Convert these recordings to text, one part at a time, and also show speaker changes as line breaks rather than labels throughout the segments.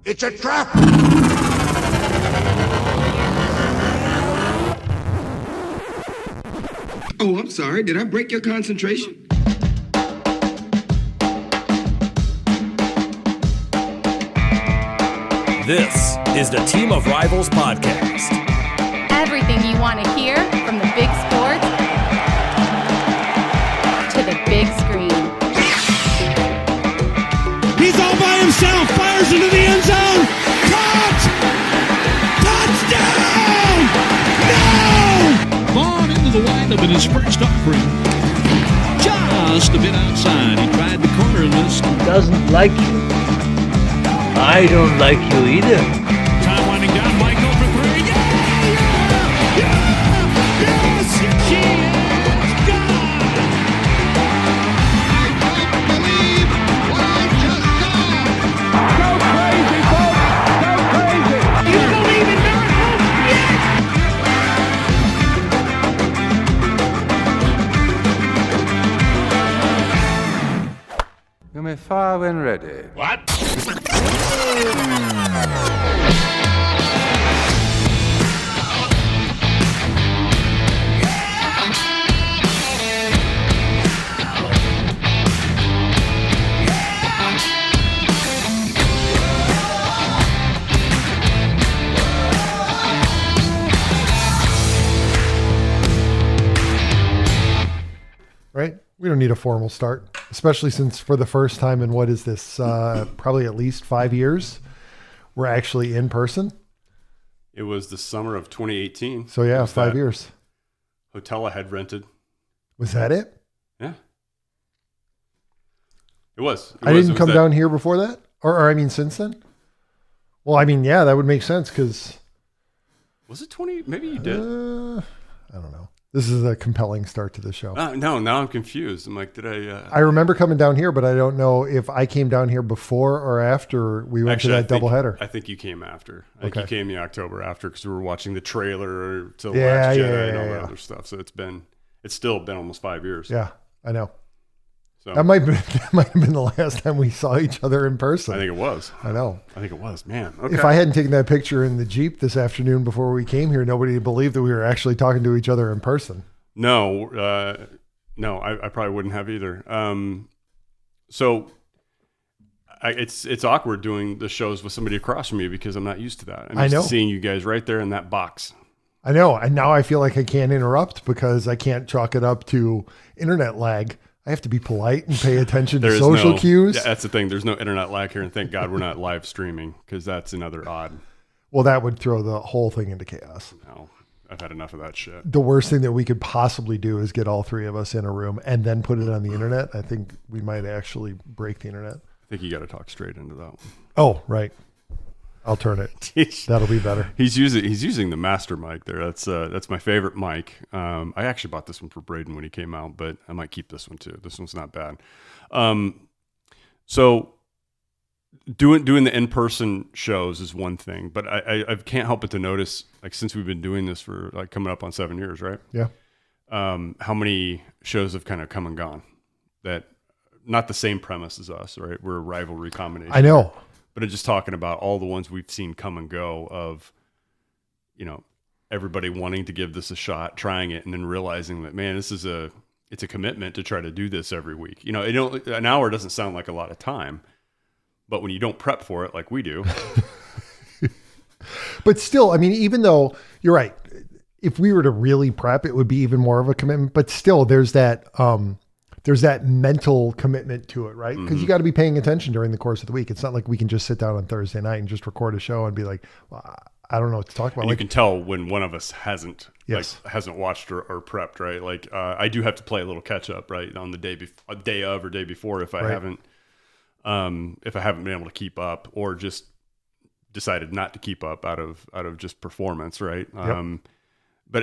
It's a trap!
Oh, I'm sorry. Did I break your concentration?
This is the Team of Rivals podcast.
Everything you want to hear from the big sports to the big screen.
He's all by himself, fires into the end zone. Caught! Touchdown! No! Vaughn into the windup and is first up free. Just a bit outside. He tried the corner and missed.
He doesn't like you. I don't like you either.
Time winding down, Michael for three. Yes! She is gone!
I don't believe what I just saw!
Go crazy, folks! Go crazy!
You believe in miracles?
You may fire when ready.
What?
Right? We don't need a formal start, especially since for the first time in what is this, probably at least 5 years, we're actually in person.
It was the summer of 2018.
So yeah, 5 years.
Hotel I had rented.
Was that it?
Yeah. It was.
I didn't come down here before that? Or I mean, since then? Well, I mean, yeah, that would make sense because...
Was it 20? Maybe you did.
I don't know. This is a compelling start to the show.
No, now I'm confused. I'm like, did I...
I remember coming down here, but I don't know if I came down here before or after we went to that doubleheader.
I think you came after. I think
Okay.
you came in October after because we were watching the trailer to Last
Yeah,
Jedi and all
yeah.
that other stuff. So it's still been almost 5 years.
Yeah, I know.
So
That might have been the last time we saw each other in person.
I think it was.
I know.
I think it was. Man. Okay.
If I hadn't taken that picture in the Jeep this afternoon before we came here, nobody would believe that we were actually talking to each other in person.
No, I probably wouldn't have either. So it's awkward doing the shows with somebody across from me because I'm not used to that. I'm used
I know.
to seeing you guys right there in that box.
I know. And now I feel like I can't interrupt because I can't chalk it up to internet lag. I have to be polite and pay attention to social cues.
Yeah, that's the thing. There's no internet lag here, and thank God we're not live streaming because that's another odd.
Well, that would throw the whole thing into chaos.
No, I've had enough of that shit.
The worst thing that we could possibly do is get all three of us in a room and then put it on the internet. I think we might actually break the internet.
I think you got to talk straight into that one.
Oh, right. I'll turn it. That'll be better.
He's using the master mic there. That's my favorite mic. I actually bought this one for Braden when he came out, but I might keep this one too. This one's not bad. So doing the in-person shows is one thing, but I can't help but to notice, like, since we've been doing this for like coming up on 7 years, right?
Yeah.
How many shows have kind of come and gone that not the same premise as us, right? We're a rivalry combination.
I know.
But I'm just talking about all the ones we've seen come and go of, everybody wanting to give this a shot, trying it, and then realizing that, man, it's a commitment to try to do this every week. An hour doesn't sound like a lot of time, but when you don't prep for it like we do.
But still, I mean, even though you're right, if we were to really prep, it would be even more of a commitment, but still there's that mental commitment to it, right? Because you got to be paying attention during the course of the week. It's not like we can just sit down on Thursday night and just record a show and be like, well, I don't know what to talk about.
And you can tell when one of us hasn't watched or prepped, right? Like I do have to play a little catch up, right, on the day of or day before if I haven't been able to keep up or just decided not to keep up out of just performance, right?
Yep.
But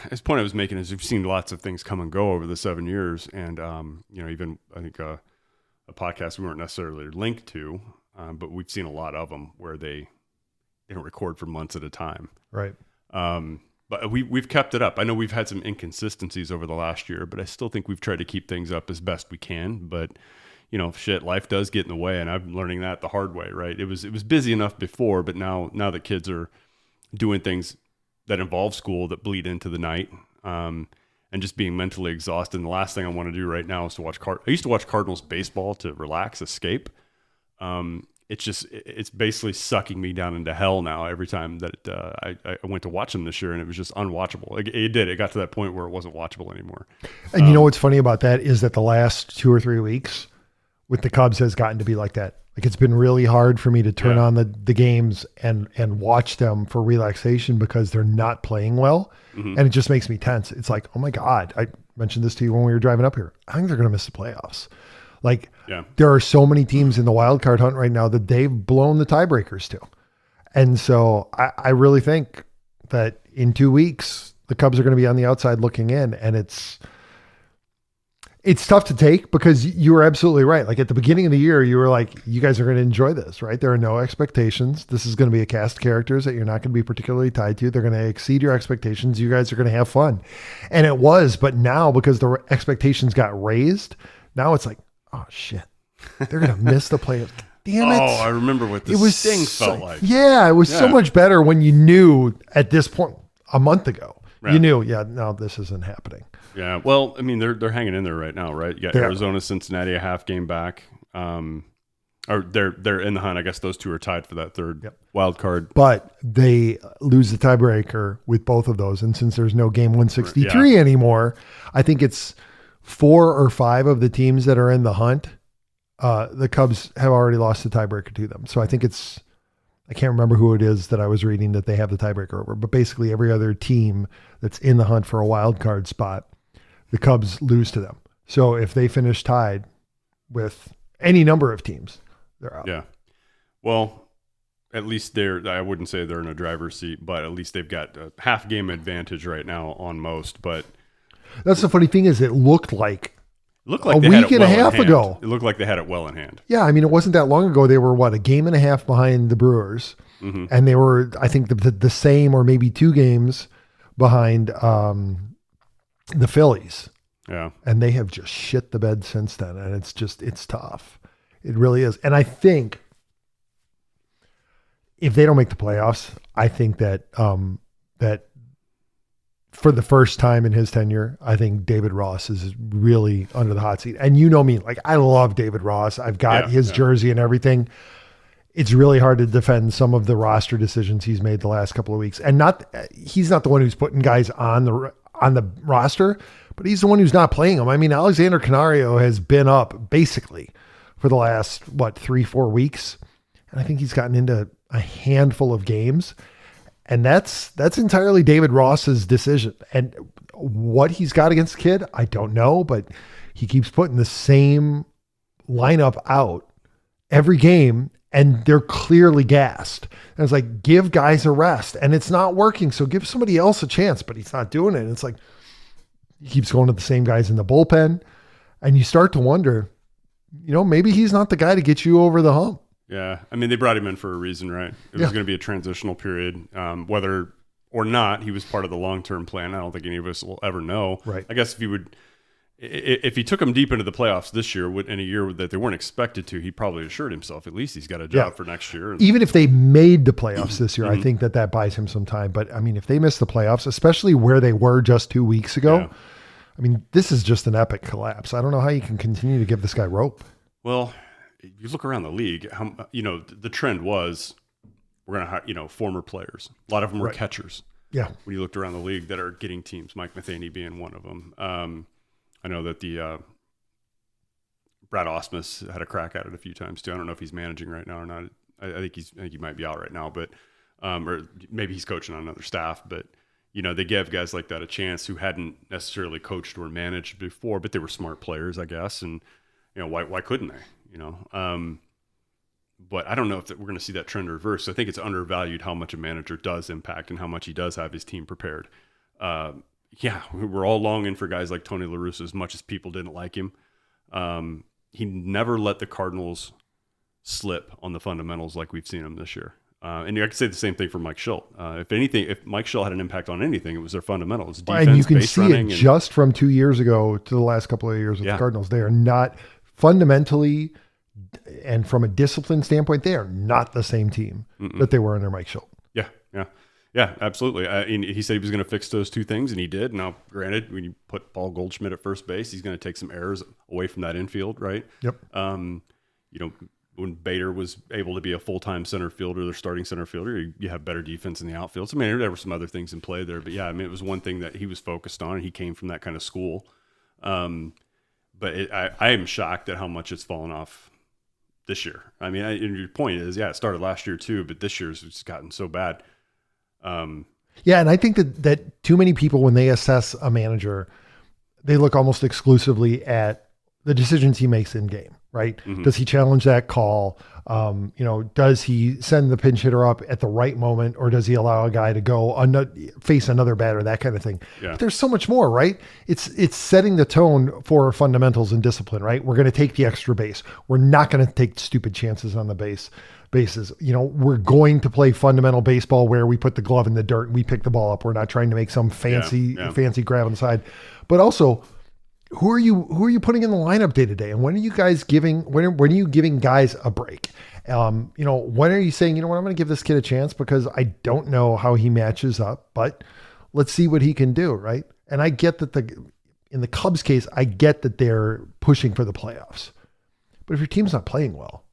his point I was making is we've seen lots of things come and go over the 7 years, and even I think a podcast we weren't necessarily linked to, but we've seen a lot of them where they don't record for months at a time,
right?
But we've kept it up. I know we've had some inconsistencies over the last year, but I still think we've tried to keep things up as best we can. But shit, life does get in the way, and I'm learning that the hard way, right? It was busy enough before, but now that kids are doing things that involve school that bleed into the night, and just being mentally exhausted. And the last thing I want to do right now is to watch I used to watch Cardinals baseball to relax, escape. It's basically sucking me down into hell now every time that I went to watch them this year, and it was just unwatchable. It got to that point where it wasn't watchable anymore.
And you know what's funny about that is that the last 2 or 3 weeks with the Cubs has gotten to be like that. Like, it's been really hard for me to turn on the games and watch them for relaxation because they're not playing well. And it just makes me tense. It's like, oh my God, I mentioned this to you when we were driving up here. I think they're going to miss the playoffs. Like, there are so many teams in the wild card hunt right now that they've blown the tiebreakers to. And so I really think that in 2 weeks, the Cubs are going to be on the outside looking in, and it's tough to take because you were absolutely right. Like, at the beginning of the year, you were like, you guys are going to enjoy this, right? There are no expectations. This is going to be a cast of characters that you're not going to be particularly tied to. They're going to exceed your expectations. You guys are going to have fun. And it was, but now because the expectations got raised, now it's like, oh shit, they're going to miss the playoffs. Damn it.
Oh, I remember what the sting felt like.
Yeah, it was so much better when you knew at this point a month ago. Right. You knew, no, this isn't happening.
Yeah, well, I mean, they're hanging in there right now, right? You got Arizona, Cincinnati, a half game back. Or they're in the hunt. I guess those two are tied for that third wild card.
But they lose the tiebreaker with both of those. And since there's no game 163 anymore, I think it's 4 or 5 of the teams that are in the hunt. The Cubs have already lost the tiebreaker to them. So I think I can't remember who it is that I was reading that they have the tiebreaker over, but basically every other team that's in the hunt for a wild card spot, the Cubs lose to them. So if they finish tied with any number of teams, they're out.
Yeah. Well, at least I wouldn't say they're in a driver's seat, but at least they've got a half game advantage right now on most. But
that's the funny thing is it looked like a
they
week
had it
and a
well
half
in hand.
ago.
It looked like they had it well in hand.
Yeah. I mean, it wasn't that long ago. They were a game and a half behind the Brewers. Mm-hmm. And they were, I think the same or maybe 2 games behind the Phillies.
Yeah.
And they have just shit the bed since then. And it's tough. It really is. And I think if they don't make the playoffs, I think that for the first time in his tenure, I think David Ross is really under the hot seat. And you know me, like, I love David Ross. I've got his jersey and everything. It's really hard to defend some of the roster decisions he's made the last couple of weeks. And he's not the one who's putting guys on the roster, but he's the one who's not playing them. I mean, Alexander Canario has been up basically for the last, 3-4 weeks. And I think he's gotten into a handful of games. And that's entirely David Ross's decision. And what he's got against the kid, I don't know, but he keeps putting the same lineup out every game, and they're clearly gassed. And it's like, give guys a rest, and it's not working. So give somebody else a chance, but he's not doing it. And it's like, he keeps going to the same guys in the bullpen, and you start to wonder, maybe he's not the guy to get you over the hump.
Yeah. I mean, they brought him in for a reason, right? It was going to be a transitional period. Whether or not he was part of the long-term plan, I don't think any of us will ever know.
Right.
I guess if he took them deep into the playoffs this year, in a year that they weren't expected to, he probably assured himself at least he's got a job for next year.
Even if they made the playoffs this year, I think that buys him some time. But I mean, if they miss the playoffs, especially where they were just 2 weeks ago, I mean, this is just an epic collapse. I don't know how you can continue to give this guy rope.
Well, you look around the league, the trend was we're going to hire, former players. A lot of them were catchers.
Yeah.
When you looked around the league that are getting teams, Mike Matheny being one of them. I know that the Brad Ausmus had a crack at it a few times too. I don't know if he's managing right now or not. I think he might be out right now, but or maybe he's coaching on another staff. But they gave guys like that a chance who hadn't necessarily coached or managed before, but they were smart players, I guess. And why couldn't they? But I don't know if we're going to see that trend reverse. I think it's undervalued how much a manager does impact and how much he does have his team prepared. We're all longing for guys like Tony La Russa as much as people didn't like him. He never let the Cardinals slip on the fundamentals like we've seen them this year. And I could say the same thing for Mike Schilt. If anything, if Mike Schilt had an impact on anything, it was their fundamentals. Defense,
and you can
base
see
running,
it just from 2 years ago to the last couple of years with the Cardinals. They are not fundamentally and from a discipline standpoint, they are not the same team that they were under Mike Schultz.
Yeah, absolutely. He said he was going to fix those two things, and he did. Now, granted, when you put Paul Goldschmidt at first base, he's going to take some errors away from that infield, right?
Yep.
When Bader was able to be a full-time center fielder, their starting center fielder, you have better defense in the outfield. So, I mean, there were some other things in play there. But, yeah, I mean, it was one thing that he was focused on, and he came from that kind of school. But I am shocked at how much it's fallen off this year. I mean, and your point is, it started last year too, but this year's it's gotten so bad.
Yeah, and I think that too many people, when they assess a manager, they look almost exclusively at the decisions he makes in game, right? Mm-hmm. Does he challenge that call? Does he send the pinch hitter up at the right moment, or does he allow a guy to go face another batter, that kind of thing?
Yeah.
But there's so much more, right? It's setting the tone for fundamentals and discipline, right? We're going to take the extra base. We're not going to take stupid chances on the bases. We're going to play fundamental baseball where we put the glove in the dirt and we pick the ball up. We're not trying to make some fancy grab on the side. But also, who are you putting in the lineup day to day? And when are you guys giving guys a break? When are you saying, I'm going to give this kid a chance because I don't know how he matches up, but let's see what he can do, right? And I get that in the Cubs case, I get that they're pushing for the playoffs. But if your team's not playing well,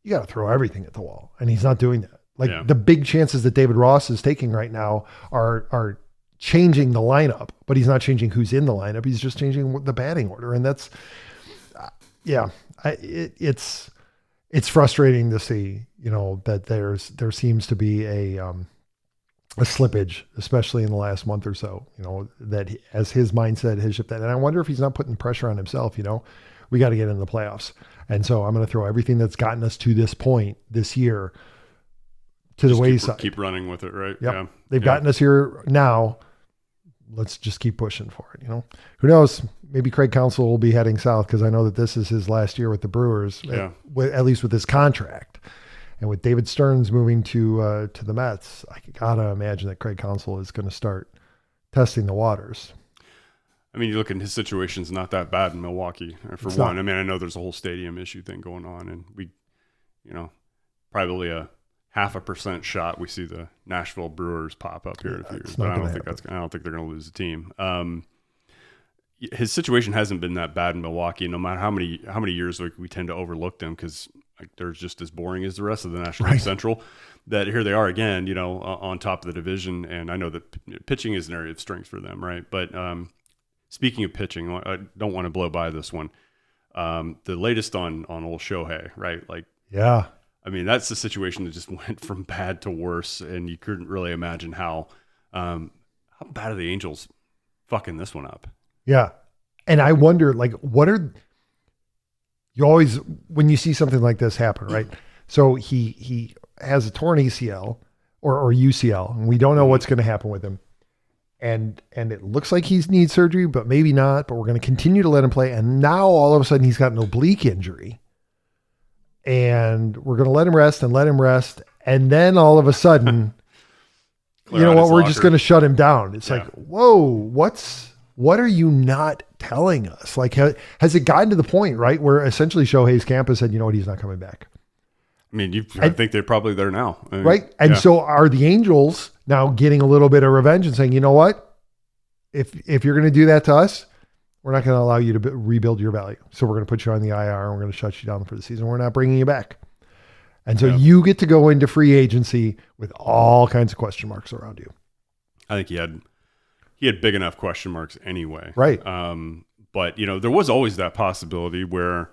you got to throw everything at the wall. And he's not doing that. The big chances that David Ross is taking right now are changing the lineup, but he's not changing who's in the lineup. He's just changing the batting order. And that's, it's frustrating to see, that there seems to be a slippage, especially in the last month or so, that as his mindset has shifted. And I wonder if he's not putting pressure on himself, we got to get in the playoffs. And so I'm going to throw everything that's gotten us to this point this year to the wayside.
Keep running with it, right?
Yep.
Yeah.
They've gotten us here now. Let's just keep pushing for it. Who knows? Maybe Craig Counsell will be heading south, because I know that this is his last year with the Brewers, at least with his contract. And with David Stearns moving to the Mets, I gotta imagine that Craig Counsell is going to start testing the waters.
I mean, you look at his situation's not that bad in Milwaukee, for
it's
one.
Not.
I mean, I know there's a whole stadium issue thing going on, and we, probably a 0.5% shot we see the Nashville Brewers pop up here in a few years. But I don't think they're going to lose the team. His situation hasn't been that bad in Milwaukee, no matter how many years we tend to overlook them, because they're just as boring as the rest of the National League Central. That here they are again, on top of the division, and I know that pitching is an area of strength for them, right? But speaking of pitching, I don't want to blow by this one. The latest on old Shohei, right? I mean, that's the situation that just went from bad to worse, and you couldn't really imagine how bad are the Angels fucking this one up.
Yeah. And I wonder, what are you always, when you see something like this happen, right? So he has a torn ACL or UCL, and we don't know what's going to happen with him. And it looks like he needs surgery, but maybe not, but we're going to continue to let him play. And now all of a sudden he's got an oblique injury, and we're going to let him rest. And then all of a sudden, we're just going to shut him down. It's like, whoa, what are you not telling us? Has it gotten to the point, right, where essentially Shohei's camp has said, he's not coming back?
I mean, I think they're probably there now.
Right. And so are the Angels now getting a little bit of revenge and saying, you know what, if you're going to do that to us, we're not going to allow you to rebuild your value. So we're going to put you on the IR, and we're going to shut you down for the season. We're not bringing you back. And so you get to go into free agency with all kinds of question marks around you.
I think he had big enough question marks anyway.
Right.
But, there was always that possibility where,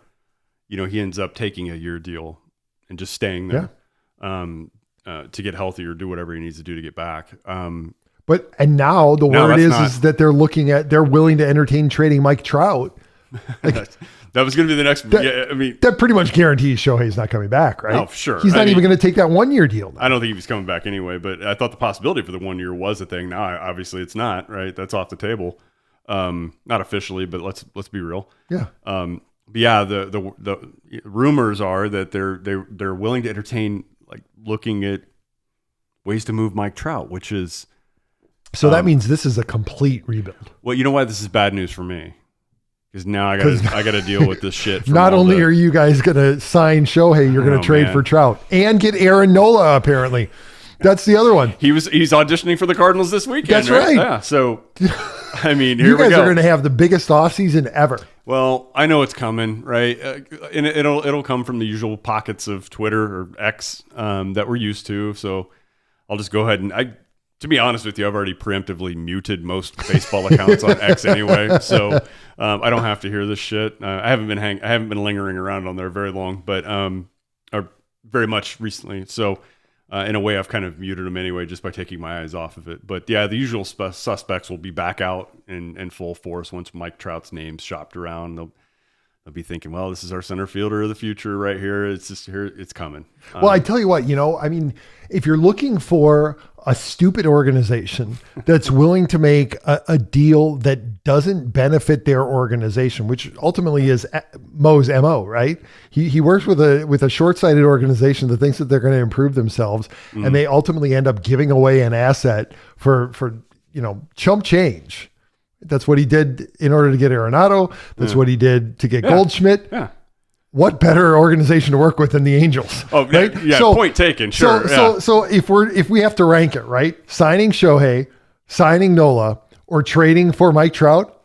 he ends up taking a year deal and just staying there to get healthy or do whatever he needs to do to get back.
And now the word is that they're willing to entertain trading Mike Trout.
That was going to be the next.
That pretty much guarantees Shohei's not coming back, right?
Oh, sure.
He's not even going to take that 1 year deal now.
I don't think he was coming back anyway, but I thought the possibility for the 1 year was a thing. Now, obviously it's not, right? That's off the table. Not officially, but let's be real.
Yeah.
But yeah, the rumors are that they're willing to entertain, looking at ways to move Mike Trout, which is.
So that means this is a complete rebuild.
Well, you know why this is bad news for me? Because now I got to deal with this shit.
Not only are you guys going to sign Shohei, you're going to trade for Trout and get Aaron Nola. Apparently, that's the other one.
He's auditioning for the Cardinals this weekend.
That's right.
Yeah. So, I mean,
you guys are going to have the biggest offseason ever.
Well, I know it's coming, right? And it'll come from the usual pockets of Twitter or X that we're used to. So I'll just go ahead and to be honest with you, I've already preemptively muted most baseball accounts on X anyway, so I don't have to hear this shit. I haven't been lingering around on there very long, but or very much recently. So in a way, I've kind of muted them anyway, just by taking my eyes off of it. But yeah, the usual suspects will be back out in full force once Mike Trout's name's shopped around. They'll be thinking, well, this is our center fielder of the future right here. It's just here. It's coming.
Well, I tell you what, I mean, if you're looking for a stupid organization that's willing to make a deal that doesn't benefit their organization, which ultimately is Mo's MO, right? He works with a short-sighted organization that thinks that they're going to improve themselves, and they ultimately end up giving away an asset for chump change. That's what he did in order to get Arenado. That's what he did to get Goldschmidt. Yeah. What better organization to work with than the Angels?
Oh, right? Yeah. So, point taken. Sure.
So if we have to rank it, right? Signing Shohei, signing Nola, or trading for Mike Trout,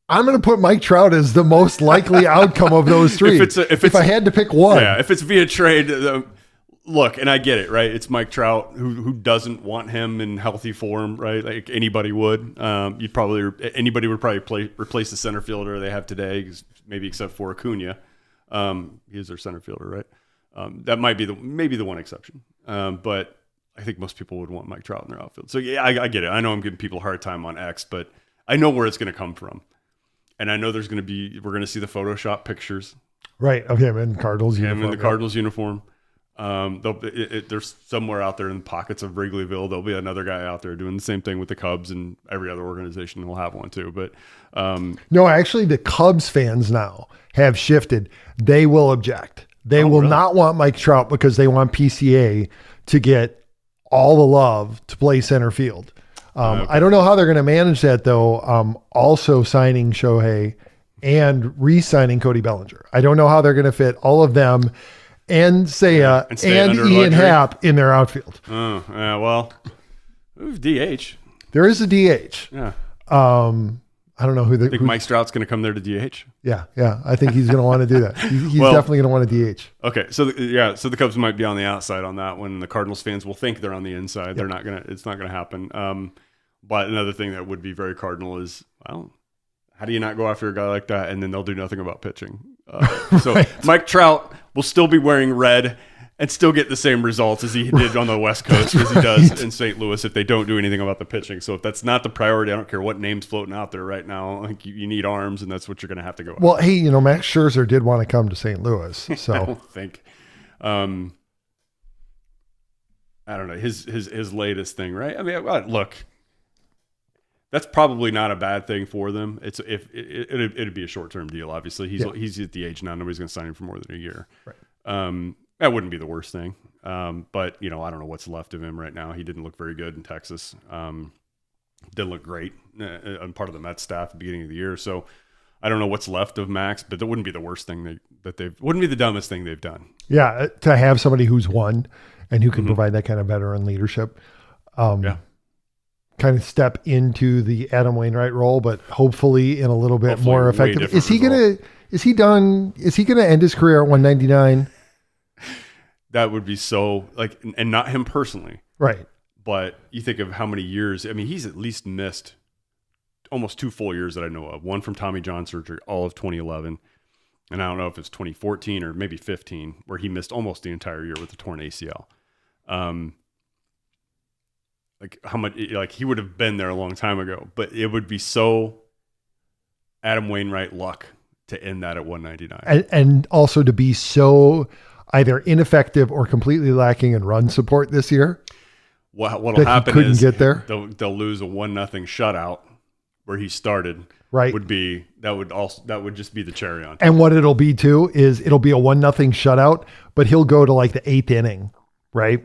I'm going to put Mike Trout as the most likely outcome of those three. If I had to pick one,
if it's via trade, look, and I get it, right? It's Mike Trout who doesn't want him in healthy form, right? Like anybody would. Anybody would probably replace the center fielder they have today, maybe except for Acuna. He is their center fielder, right? That might be maybe the one exception. But I think most people would want Mike Trout in their outfield. So yeah, I get it. I know I'm giving people a hard time on X, but I know where it's going to come from. And I know we're going to see the Photoshop pictures.
Right. Of him in Cardinals uniform.
Him in the Cardinals uniform. There's somewhere out there in the pockets of Wrigleyville, there'll be another guy out there doing the same thing with the Cubs, and every other organization will have one too. But
no, actually the Cubs fans now have shifted. They will object. They will not want Mike Trout because they want PCA to get all the love to play center field. Okay. I don't know how they're going to manage that though. Also signing Shohei and re-signing Cody Bellinger. I don't know how they're going to fit all of them and Seiya and Ian Happ in their outfield.
Well, DH.
There is a DH.
Yeah.
I don't know who.
I think Mike Trout's going to come there to DH.
Yeah. I think he's going to want to do that. He's definitely going to want to DH.
Okay, so the Cubs might be on the outside on that one. The Cardinals fans will think they're on the inside. Yep. They're not gonna. It's not going to happen. But another thing that would be very Cardinal is, well, how do you not go after a guy like that and then they'll do nothing about pitching? So right. Mike Trout will still be wearing red and still get the same results as he did on the West Coast as he does in St. Louis if they don't do anything about the pitching. So if that's not the priority, I don't care what name's floating out there right now. Like you need arms, and that's what you're going to have to go.
Well, hey, Max Scherzer did want to come to St. Louis, so
I don't think. I don't know his latest thing, right? I mean, look. That's probably not a bad thing for them. It'd be a short-term deal. Obviously, he's at the age now nobody's going to sign him for more than a year. Right. That wouldn't be the worst thing. But I don't know what's left of him right now. He didn't look very good in Texas. Didn't look great on part of the Mets staff at the beginning of the year. So I don't know what's left of Max, but that wouldn't be the worst thing wouldn't be the dumbest thing they've done.
Yeah, to have somebody who's won and who can provide that kind of veteran leadership. Kind of step into the Adam Wainwright role, but hopefully in a little bit more effective. Is he gonna end his career at 199?
That would be so and not him personally.
Right.
But you think of how many years, I mean, he's at least missed almost 2 full years that I know of. One from Tommy John surgery, all of 2011. And I don't know if it's 2014 or maybe 15, where he missed almost the entire year with a torn ACL. How much, he would have been there a long time ago, but it would be so Adam Wainwright luck to end that at 199.
And also to be so either ineffective or completely lacking in run support this year.
What'll happen is
get there.
They'll lose a 1-0 shutout where he started.
Right.
That would just be the cherry on top.
And what it'll be too is it'll be a 1-0 shutout, but he'll go to the 8th inning. Right.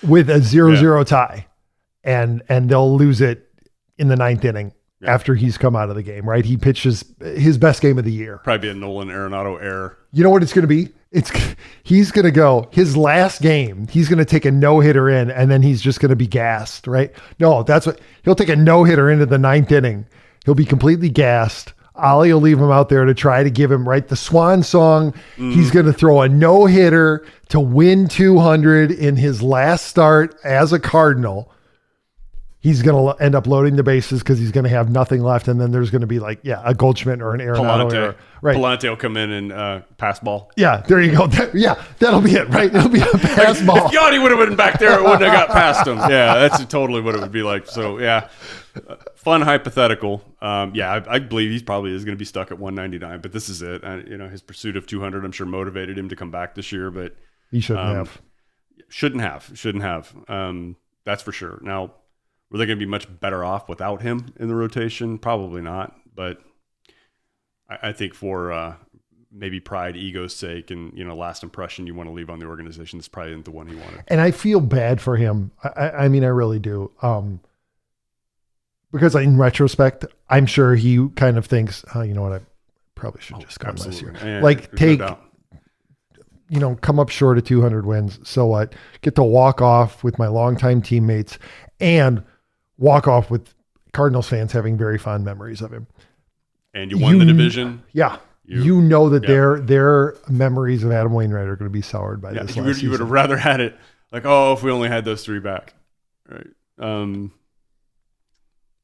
With a 0-0 tie and they'll lose it in the 9th inning after he's come out of the game, right? He pitches his best game of the year.
Probably be a Nolan Arenado error.
You know what it's going to be? He's going to go his last game. He's going to take a no-hitter in, and then he's just going to be gassed, right? No, that's what he'll take a no-hitter into the 9th inning. He'll be completely gassed. Ollie will leave him out there to try to give him the swan song. He's going to throw a no-hitter to win 200 in his last start as a Cardinal. He's going to end up loading the bases because he's going to have nothing left. And then there's going to be a Goldschmidt or an Arenado error. Right.
Palante will come in and pass ball.
Yeah, there you go. That'll be it, right? It'll be a pass ball.
If Yachty would have been back there, it wouldn't have got past him. Yeah, that's totally what it would be like. So, yeah, fun hypothetical. I believe he probably is going to be stuck at 199, but this is it. His pursuit of 200, I'm sure, motivated him to come back this year, but
he shouldn't have.
Shouldn't have. That's for sure. Now, were they going to be much better off without him in the rotation? Probably not. But I think for maybe pride, ego's sake, and last impression you want to leave on the organization, this probably isn't the one he wanted.
And I feel bad for him. I mean, I really do. Because in retrospect, I'm sure he kind of thinks, oh, you know what, I probably should just gone last year. Yeah, come up short of 200 wins. So what? Get to walk off with my longtime teammates and walk off with Cardinals fans having very fond memories of him.
And you won the division.
Yeah. You know that their memories of Adam Wainwright are going to be soured by this last season.
You would have rather had it if we only had those 3 back. Right.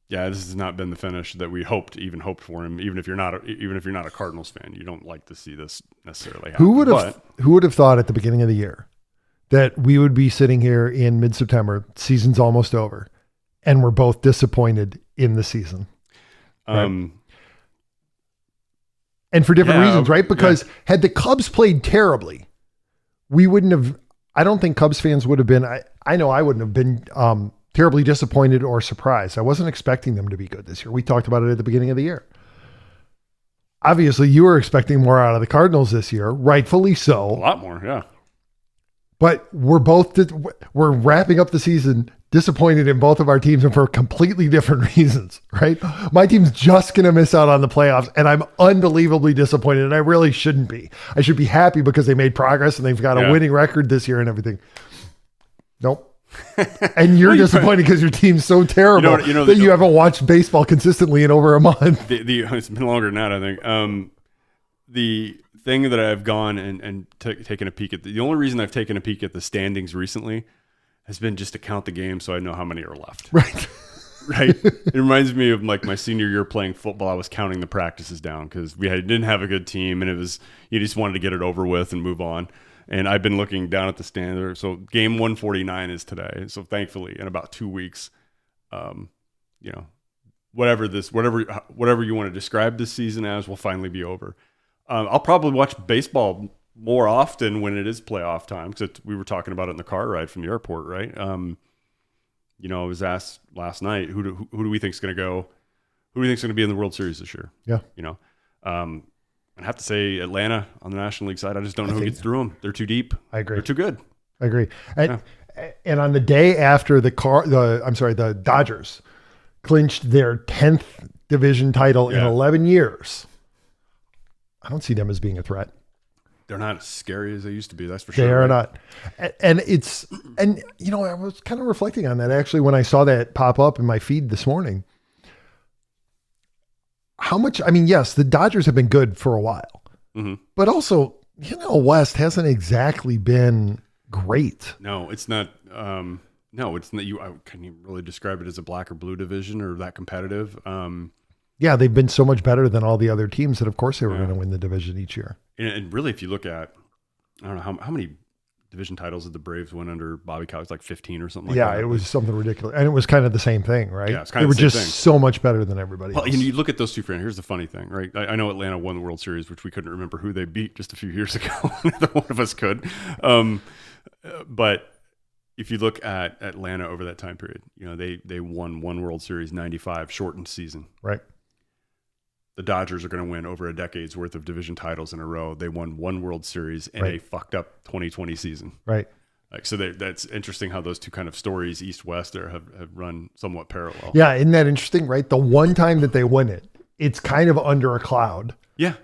This has not been the finish that we hoped for him. Even if you're not a Cardinals fan, you don't like to see this necessarily happen.
Who would have thought at the beginning of the year that we would be sitting here in mid-September, season's almost over, and we're both disappointed in the season? Right? And for different reasons, right? Because had the Cubs played terribly, we wouldn't have, I don't think Cubs fans would have been, I know I wouldn't have been terribly disappointed or surprised. I wasn't expecting them to be good this year. We talked about it at the beginning of the year. Obviously, you were expecting more out of the Cardinals this year, rightfully so.
A lot more, yeah.
But we're wrapping up the season disappointed in both of our teams and for completely different reasons, right? My team's just going to miss out on the playoffs, and I'm unbelievably disappointed, and I really shouldn't be. I should be happy because they made progress and they've got a winning record this year and everything. Nope. And you're disappointed because your team's so terrible that you haven't watched baseball consistently in over a month.
It's been longer than that, I think. The thing that I've gone and taken a peek at, the only reason I've taken a peek at the standings recently has been just to count the games so I know how many are left.
Right.
Right. It reminds me of like my senior year playing football. I was counting the practices down because didn't have a good team, and you just wanted to get it over with and move on. And I've been looking down at the standard. So game 149 is today. So thankfully, in about 2 weeks, whatever you want to describe this season as will finally be over. I'll probably watch baseball more often when it is playoff time, because we were talking about it in the car ride from the airport, right? I was asked last night, who do we think is going to go? Who do we think is going to be in the World Series this year?
Yeah.
I have to say Atlanta on the National League side. I just don't know who gets through them. They're too deep.
I agree.
They're too good.
I agree. And on the day after the Dodgers clinched their 10th division title in 11 years, I don't see them as being a threat.
They're not as scary as they used to be. That's for sure.
They are not. And I was kind of reflecting on that actually when I saw that pop up in my feed this morning. Yes, the Dodgers have been good for a while, but also, West hasn't exactly been great.
No, it's not. It's not. Can you really describe it as a black or blue division or that competitive?
Yeah, they've been so much better than all the other teams that, of course, they were going to win the division each year.
And really, if you look at, I don't know how many division titles did the Braves win under Bobby Cox, like 15 or something like that.
Yeah, it was something ridiculous. And it was kind of the same thing, right?
Yeah, it's kind
they
of
were
the same
just
thing.
So much better than everybody else.
You look at those two friends. Here's the funny thing, right? I know Atlanta won the World Series, which we couldn't remember who they beat just a few years ago. Neither one of us could. But if you look at Atlanta over that time period, they won one World Series, 95, shortened season.
Right.
The Dodgers are going to win over a decade's worth of division titles in a row. They won one World Series in a fucked up 2020 season.
Right.
Like, so that's interesting how those two kind of stories, East West, there have run somewhat parallel.
Yeah, isn't that interesting? Right, the one time that they win it, it's kind of under a cloud.
Yeah.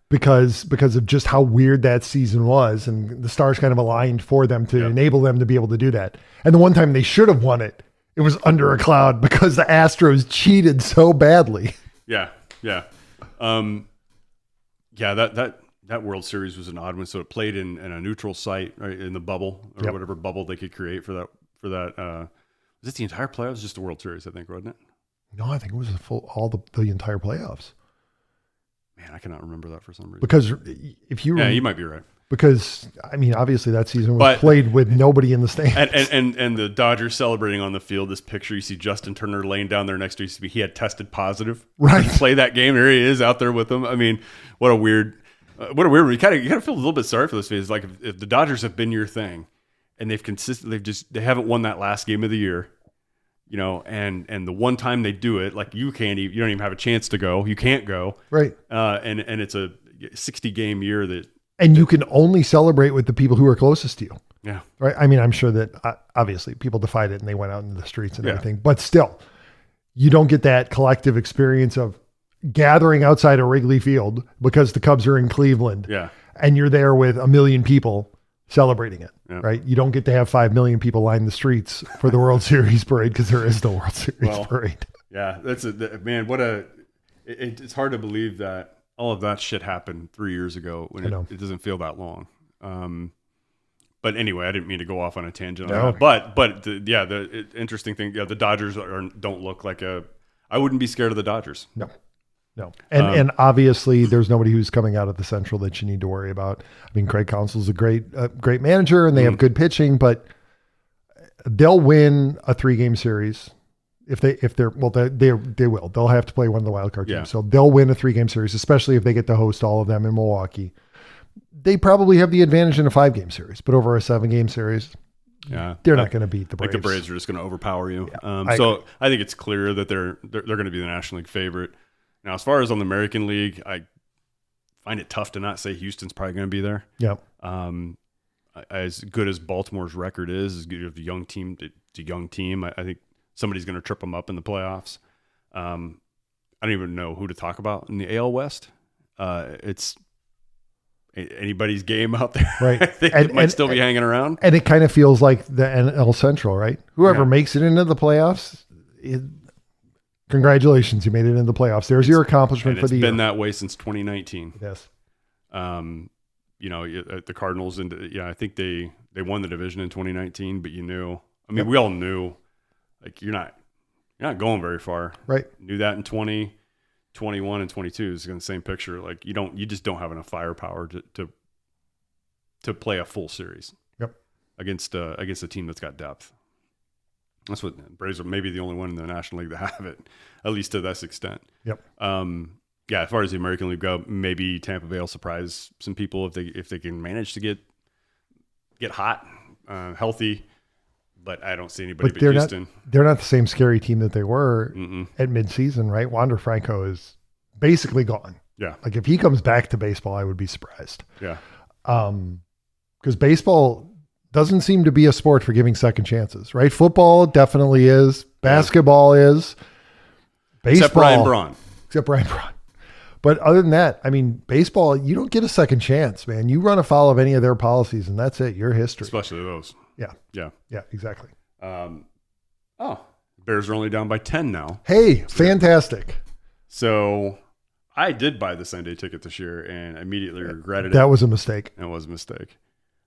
Because of just how weird that season was, and the stars kind of aligned for them to enable them to be able to do that. And the one time they should have won it, it was under a cloud because the Astros cheated so badly.
Yeah. That World Series was an odd one. So it played in a neutral site, right, in the bubble or whatever bubble they could create for that. Was it the entire playoffs? Just the World Series, I think, wasn't it?
No, I think it was the entire playoffs.
Man, I cannot remember that for some reason.
Because if you
you might be right.
Because I mean, obviously that season was played with nobody in the stands,
and the Dodgers celebrating on the field. This picture, you see Justin Turner laying down there next to UCB. He had tested positive.
Right,
play that game. There he is out there with them. I mean, what a weird. You kind of feel a little bit sorry for those fans. Like if the Dodgers have been your thing, and they haven't won that last game of the year. You know, and the one time they do it, like you don't even have a chance to go. You can't go.
Right.
And it's a 60-game year
and you can only celebrate with the people who are closest to you.
Yeah.
Right. I mean, I'm sure that obviously people defied it and they went out into the streets and everything, but still, you don't get that collective experience of gathering outside of Wrigley Field because the Cubs are in Cleveland.
Yeah.
And you're there with 1 million people celebrating it, right? You don't get to have 5 million people line the streets for the World Series parade because there is no World Series parade.
Yeah, man. It's hard to believe that all of that shit happened 3 years ago when it doesn't feel that long. But anyway, I didn't mean to go off on a tangent on that. But the interesting thing, the Dodgers don't look like I wouldn't be scared of the Dodgers.
No. And obviously there's nobody who's coming out of the Central that you need to worry about. I mean, Craig Counsell's a great manager and they have good pitching, but they'll win a 3-game series they will. They'll have to play one of the wild card games. So they'll win a 3-game series, especially if they get to host all of them in Milwaukee. They probably have the advantage in a 5-game series, but over a 7-game series, they're not going to to beat the Braves.
Like the Braves are just going to overpower you.
Yeah,
I think it's clear that they're going to be the National League favorite. Now, as far as on the American League, I find it tough to not say Houston's probably going to be there.
Yeah.
As good as Baltimore's record is, as good of a young team, it's a young team. I think somebody's going to trip them up in the playoffs. I don't even know who to talk about in the AL West. It's anybody's game out there.
Right.
I think it might still be hanging around.
And it kind of feels like the NL Central, right? Whoever makes it into the playoffs, congratulations, you made it into the playoffs. There's your accomplishment for the year.
It's been that way since 2019.
Yes.
The Cardinals, and I think they won the division in 2019, but we all knew, like, you're not going very far.
Right.
Knew that in 20, 21, and 22 is the same picture. Like you just don't have enough firepower to play a full series.
Yep.
Against a team that's got depth. That's what Braves are maybe the only one in the National League that have it, at least to this extent.
Yep.
As far as the American League go, maybe Tampa Bay will surprise some people if they can manage to get hot, healthy. But I don't see anybody but Houston.
They're not the same scary team that they were at midseason, right? Wander Franco is basically gone.
Yeah.
Like if he comes back to baseball, I would be surprised.
Yeah.
Because baseball doesn't seem to be a sport for giving second chances, right? Football definitely is. Basketball is. Baseball. Except Brian Braun. But other than that, I mean, baseball, you don't get a second chance, man. You run afoul of any of their policies, and that's it. Your history.
Especially those.
Yeah, exactly.
Bears are only down by 10 now.
Hey, fantastic.
So I did buy the Sunday ticket this year and immediately regretted it.
That was a mistake.
It was a mistake.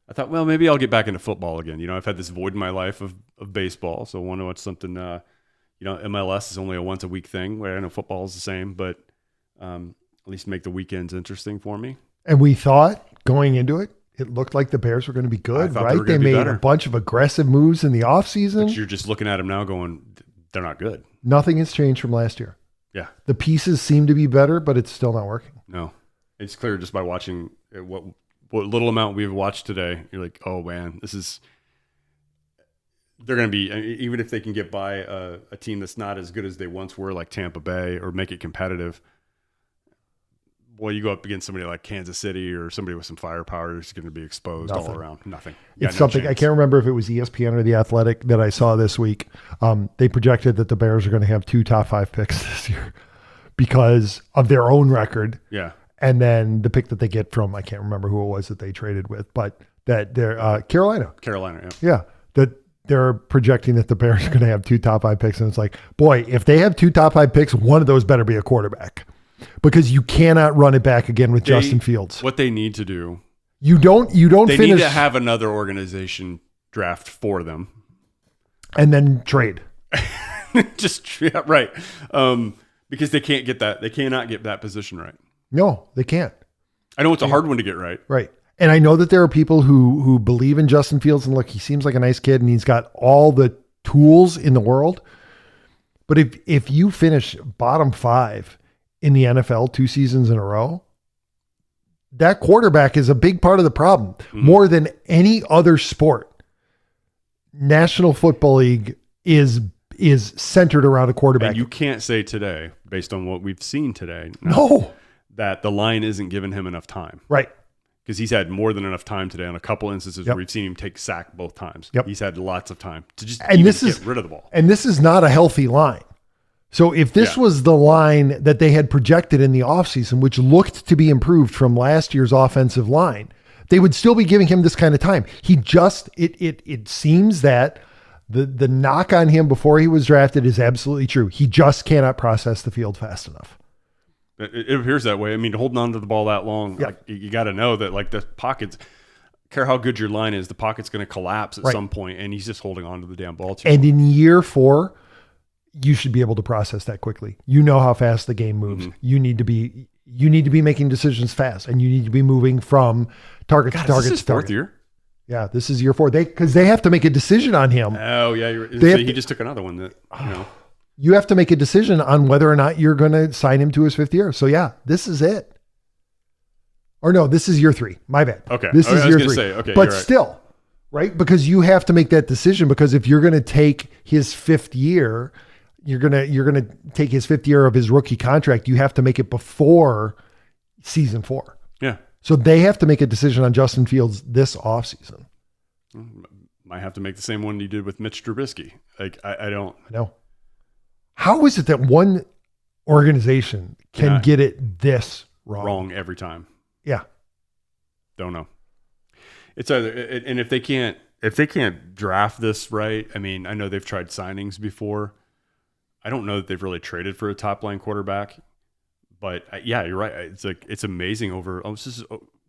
I thought, well, maybe I'll get back into football again. I've had this void in my life of baseball, so I want to watch something. MLS is only a once a week thing, where I know football is the same, but at least make the weekends interesting for me.
And we thought going into it, it looked like the Bears were going to be good, right? They made a bunch of aggressive moves in the offseason.
But you're just looking at them now going, they're not good.
Nothing has changed from last year.
Yeah.
The pieces seem to be better, but it's still not working.
No. It's clear just by watching what little amount we've watched today. You're like, oh, man, they're going to be, even if they can get by a team that's not as good as they once were, like Tampa Bay, or make it competitive, Well, you go up against somebody like Kansas City or somebody with some firepower who's going to be exposed all around. Nothing.
It's something I can't remember if it was ESPN or The Athletic that I saw this week. They projected that the Bears are going to have 2 top 5 picks this year because of their own record.
Yeah.
And then the pick that they get from, I can't remember who it was that they traded with, but that they're Carolina.
Carolina, yeah.
Yeah. That they're projecting that the Bears are going to have 2 top 5 picks. And it's like, boy, if they have 2 top 5 picks, one of those better be a quarterback. Because you cannot run it back again with Justin Fields.
What they need to do.
You don't
they
finish.
Need to have another organization draft for them.
And then trade.
Right. Because they can't get that. They cannot get that position right.
No, they can't.
I know it's a hard one to get right.
Right. And I know that there are people who believe in Justin Fields and look, he seems like a nice kid and he's got all the tools in the world. But if you finish bottom 5 in the NFL 2 seasons in a row, that quarterback is a big part of the problem. More than any other sport. National Football League is centered around a quarterback.
And you can't say today, based on what we've seen today, that the line isn't giving him enough time.
Right.
Because he's had more than enough time today on a couple instances where we've seen him take sack both times.
Yep.
He's had lots of time to just
get
rid of the ball.
And this is not a healthy line. So if this was the line that they had projected in the offseason, which looked to be improved from last year's offensive line, they would still be giving him this kind of time. He just, it seems that the knock on him before he was drafted is absolutely true. He just cannot process the field fast enough.
It appears that way. I mean, holding on to the ball that long, like, you got to know that like the pockets, care how good your line is, the pocket's going to collapse at some point, and he's just holding on to the damn ball too long.
And in year 4, you should be able to process that quickly. You know how fast the game moves. You need to be making decisions fast, and you need to be moving from target to target.
This is 4th year.
Yeah, this is year 4. Because they have to make a decision on him.
Oh yeah, he just took another one that
You have to make a decision on whether or not you're going to sign him to his 5th year. So yeah, this is it. Or no, this is year 3. My bad.
Okay,
this is year 3.
Okay,
but still, right? Because you have to make that decision. Because if you're going to take his 5th year, you're gonna take his 5th year of his rookie contract. You have to make it before season 4.
Yeah.
So they have to make a decision on Justin Fields this offseason.
Might have to make the same one you did with Mitch Trubisky. Like I don't.
I know. How is it that one organization can get it this wrong?
Wrong every time.
Yeah.
Don't know. It's either, and if they can't draft this right, I mean, I know they've tried signings before. I don't know that they've really traded for a top line quarterback, but yeah, you're right. It's like, it's amazing this is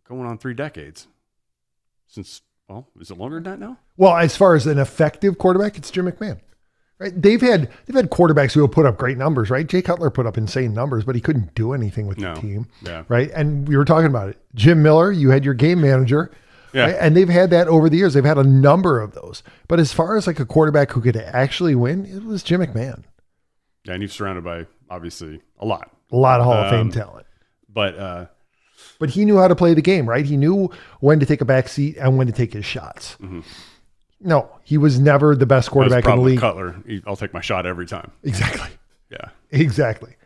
going on 3 decades since, is it longer than that now?
Well, as far as an effective quarterback, it's Jim McMahon, right? They've had quarterbacks who have put up great numbers, right? Jay Cutler put up insane numbers, but he couldn't do anything with the team, right? And we were talking about it. Jim Miller, you had your game manager, right? And they've had that over the years. They've had a number of those. But as far as like a quarterback who could actually win, it was Jim McMahon.
Yeah, and he's surrounded by, obviously, a lot
of Hall of Fame talent.
But
he knew how to play the game, right? He knew when to take a back seat and when to take his shots.
Mm-hmm.
No, he was never the best quarterback in the league.
Cutler, I'll take my shot every time.
Exactly.
Yeah.
Exactly.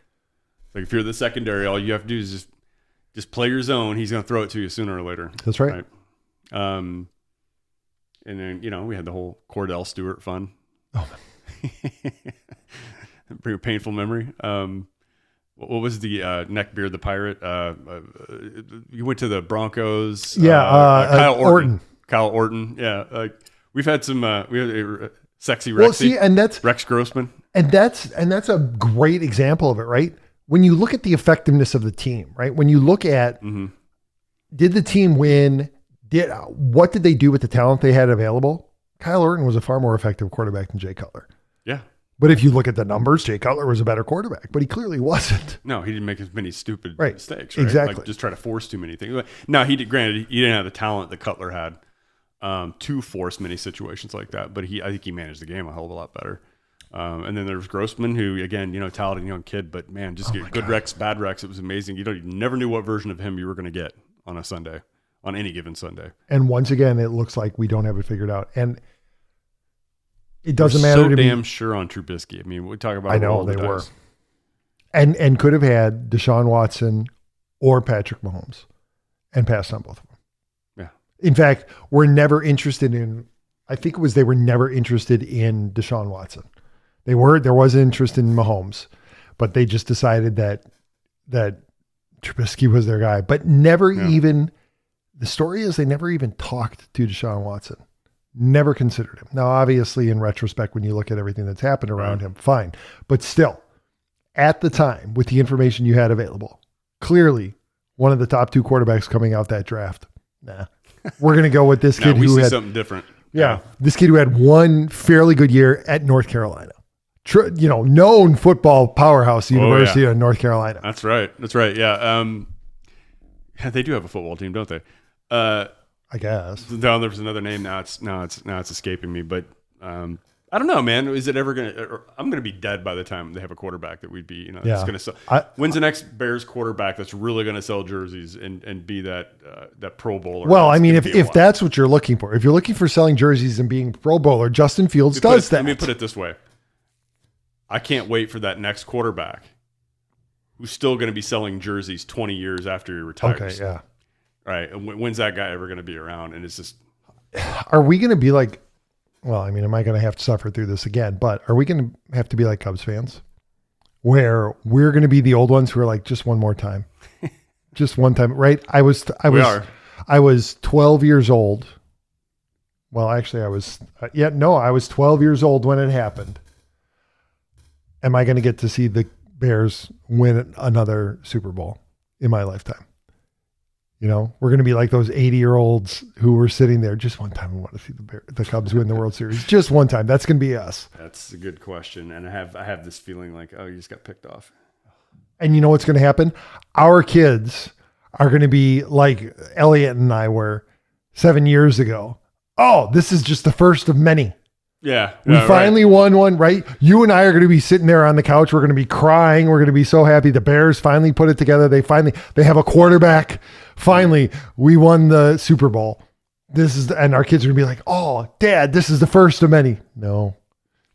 Like if you're the secondary, all you have to do is just play your zone. He's going to throw it to you sooner or later.
That's right.
And then, we had the whole Cordell Stewart fun.
Oh,
pretty painful memory. What was the neckbeard, the pirate? You went to the Broncos.
Yeah,
Kyle
Orton.
Kyle Orton. Yeah, we've had some. We had sexy Rexy.
Well, see, and that's
Rex Grossman.
And that's a great example of it, right? When you look at the effectiveness of the team, right? When you look at did the team win? What did they do with the talent they had available? Kyle Orton was a far more effective quarterback than Jay Cutler.
Yeah.
But if you look at the numbers, Jay Cutler was a better quarterback, but he clearly wasn't.
No, he didn't make as many stupid mistakes. Right?
Exactly.
Like just try to force too many things. Now he did. Granted, he didn't have the talent that Cutler had to force many situations like that. But I think he managed the game a hell of a lot better. And then there's Grossman, who again, talented young kid, but man, just get good Rex, bad Rex. It was amazing. You never knew what version of him you were going to get on a Sunday, on any given Sunday.
And once again, it looks like we don't have it figured out. And it doesn't matter
so
to
damn
me.
sure on Trubisky. I mean, we talk about.
I know they were, and could have had Deshaun Watson or Patrick Mahomes and passed on both of them.
Yeah.
In fact, we're never interested in, I think it was they were never interested in Deshaun Watson. There was interest in Mahomes, but they just decided that Trubisky was their guy, but never even, the story is they never even talked to Deshaun Watson. Never considered him. Now, obviously, in retrospect, when you look at everything that's happened around him, fine. But still, at the time, with the information you had available, clearly one of the top 2 quarterbacks coming out that draft. Nah, we're going to go with this kid who had
something different.
Yeah, this kid who had one fairly good year at North Carolina. Known football powerhouse, University of North Carolina.
That's right. Yeah. They do have a football team, don't they?
I guess.
No, there was another name. Now it's escaping me. But I don't know, man. Is it ever gonna? I'm gonna be dead by the time they have a quarterback that we'd be. That's gonna sell. When's the next Bears quarterback that's really gonna sell jerseys and be that Pro Bowler?
Well, I mean, if that's what you're looking for, if you're looking for selling jerseys and being Pro Bowler, Justin Fields does that.
Let me put it this way: I can't wait for that next quarterback who's still going to be selling jerseys 20 years after he retires.
Okay, yeah.
Right. And when's that guy ever going to be around? And it's just,
are we going to be like, well, I mean, am I going to have to suffer through this again? But are we going to have to be like Cubs fans where we're going to be the old ones who are like, just one more time, just one time, right? I was 12 years old. Well, actually I was 12 years old when it happened. Am I going to get to see the Bears win another Super Bowl in my lifetime? We're going to be like those 80-year-olds who were sitting there. Just one time, I want to see the Cubs win the World Series. Just one time. That's going to be us.
That's a good question. And I have this feeling like, oh, you just got picked off.
And you know what's going to happen? Our kids are going to be like Elliot and I were 7 years ago. Oh, this is just the first of many.
Yeah.
We finally won one, right? You and I are going to be sitting there on the couch. We're going to be crying. We're going to be so happy. The Bears finally put it together. They have a quarterback. Finally, we won the Super Bowl. And our kids are going to be like, oh, Dad, this is the first of many. No,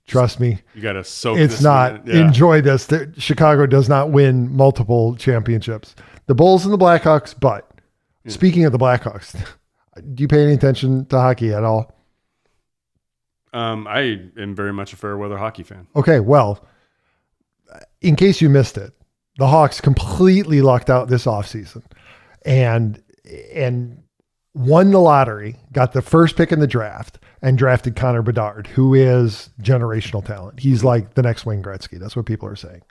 trust me.
You got to soak
it's
this
not.
Yeah.
Enjoy this. Chicago does not win multiple championships. The Bulls and the Blackhawks, but speaking of the Blackhawks, do you pay any attention to hockey at all?
I am very much a fair weather hockey fan.
Okay, well, in case you missed it, the Hawks completely lucked out this offseason and won the lottery, got the first pick in the draft, and drafted Connor Bedard, who is generational talent. He's like the next Wayne Gretzky. That's what people are saying.